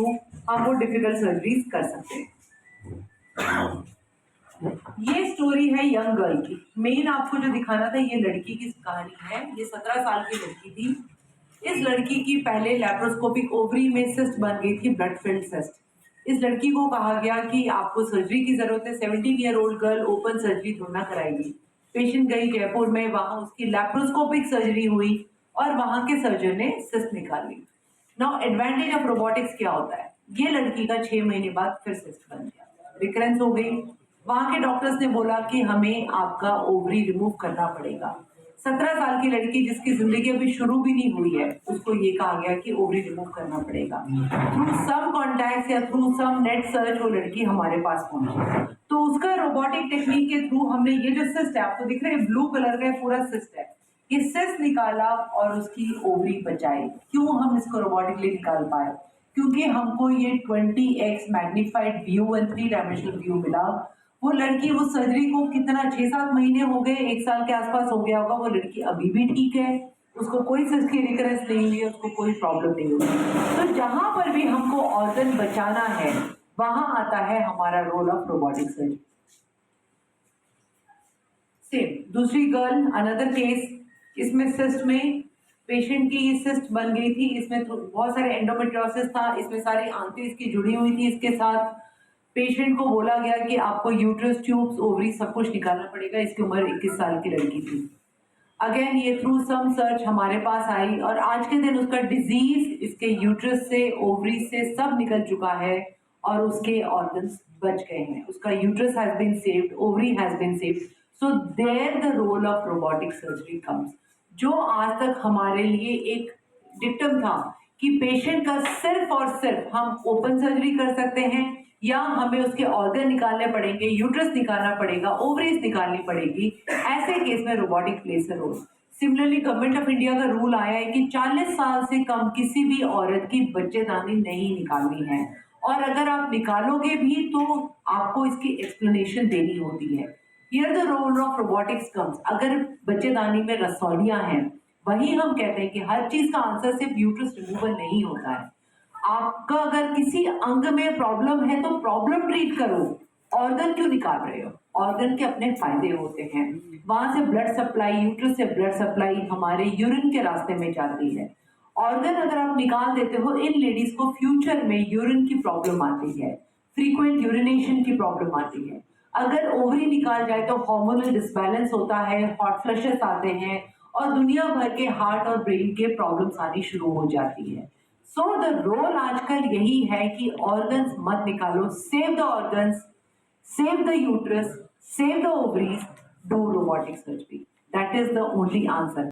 Through हम वो difficult surgeries कर सकते हैं। ये स्टोरी है यंग गर्ल की। मेन आपको जो दिखाना था ये लड़की की कहानी है। ये 17 साल की लड़की थी। इस लड़की की पहले लैप्रोस्कोपिक ओवरी में सिस्ट बन गई थी, ब्लड फिल्ड सिस्ट। इस लड़की को कहा गया कि आपको सर्जरी की जरूरत है। 17-year-old गर्ल ओपन सर्जरी थोड़ा ना कराएगी। पेशेंट गई जयपुर में, वहां उसकी लैप्रोस्कोपिक सर्जरी हुई और वहां के सर्जन ने सिस्ट निकाल ली। नाउ एडवांटेज ऑफ रोबोटिक्स क्या होता है, ये लड़की का 6 महीने बाद फिर सिस्ट बन गया, रिकरेंस हो गई। वहां के डॉक्टर्स ने बोला कि हमें आपका ओवरी रिमूव करना पड़ेगा। 17 साल की लड़की जिसकी जिंदगी अभी शुरू भी नहीं हुई है, उसको ये कहा गया कि ओवरी रिमूव करना पड़ेगा। थ्रू सम कॉन्टैक्ट या थ्रू सम नेट सर्च वो लड़की हमारे पास पहुंची। तो उसका रोबोटिक टेक्निक के थ्रू हमने ये जो सिस्ट है, आपको दिख रहा है ब्लू कलर का पूरा सिस्ट है, ये सिस्ट निकाला और उसकी ओवरी बचाई। क्यों हम इसको रोबोटिकली निकाल पाए? क्योंकि हमको ये 20x magnified view and 3-dimensional view मिला। वो लड़की वो सर्जरी को कितना 6-7 महीने हो गए, 1 साल के आसपास हो गया होगा, वो लड़की अभी भी ठीक है, उसको कोई सिस्ट की रिकरेंस नहीं हुई है, उसको कोई प्रॉब्लम नहीं हुई। तो जहां पर भी हमको ऑर्गन बचाना है वहां आता है हमारा role of robotic surgery. Same दूसरी गर्ल, अनदर केस, इसमें सिस्ट में पेशेंट की सिस्ट बन गई थी। इसमें तो बहुत सारे एंडोमेट्रियोसिस था, इसमें सारी आंतें इसकी जुड़ी हुई थी। इसके साथ पेशेंट को बोला गया कि आपको यूट्रस, ट्यूब्स, ओवरी सब कुछ निकालना पड़ेगा। इसकी उम्र 21 साल की लड़की थी। अगेन ये थ्रू सम सर्च हमारे पास आई और आज के दिन उसका डिजीज इसके यूट्रस से, ओवरी से सब निकल चुका है और उसके ऑर्गन्स बच गए हैं। उसका uterus has been saved, ovary has been saved. So there the role of robotic surgery comes. जो आज तक हमारे लिए एक डिक्टम था कि पेशेंट का सिर्फ और सिर्फ हम ओपन सर्जरी कर सकते हैं या हमें उसके ऑर्गन निकालने पड़ेंगे, यूट्रस निकालना पड़ेगा, ओवरीज निकालनी पड़ेगी, ऐसे केस में robotic place a role. Similarly government of India का रूल आया है कि 40 साल से कम किसी भी औरत की बच्चेदानी नहीं निकालनी है, और अगर आप निकालोगे भी तो आपको इसकी एक्सप्लेनेशन देनी होती है। Here the role of robotics comes. अगर बच्चेदानी में रसौलियां हैं, वही हम कहते हैं कि हर चीज का आंसर सिर्फ यूट्रस रिमूवल नहीं होता है। आपका अगर किसी अंग में प्रॉब्लम है तो प्रॉब्लम ट्रीट करो, ऑर्गन क्यों निकाल रहे हो? ऑर्गन के अपने फायदे होते हैं। वहां से ब्लड सप्लाई, यूट्रस से ब्लड सप्लाई हमारे यूरिन के रास्ते में जाती है। ऑर्गन अगर आप निकाल देते हो, इन लेडीज को फ्यूचर में यूरिन की प्रॉब्लम आती है, फ्रीक्वेंट यूरिनेशन की प्रॉब्लम आती है। अगर ओवरी निकाल जाए तो हार्मोनल डिसबैलेंस होता है, हॉट फ्लशेस आते हैं और दुनिया भर के हार्ट और ब्रेन के प्रॉब्लम्स आनी शुरू हो जाती है। सो द रोल आजकल यही है कि ऑर्गन्स मत निकालो, save the organs, save the uterus, save the ovaries, do robotic surgery. That is the only answer.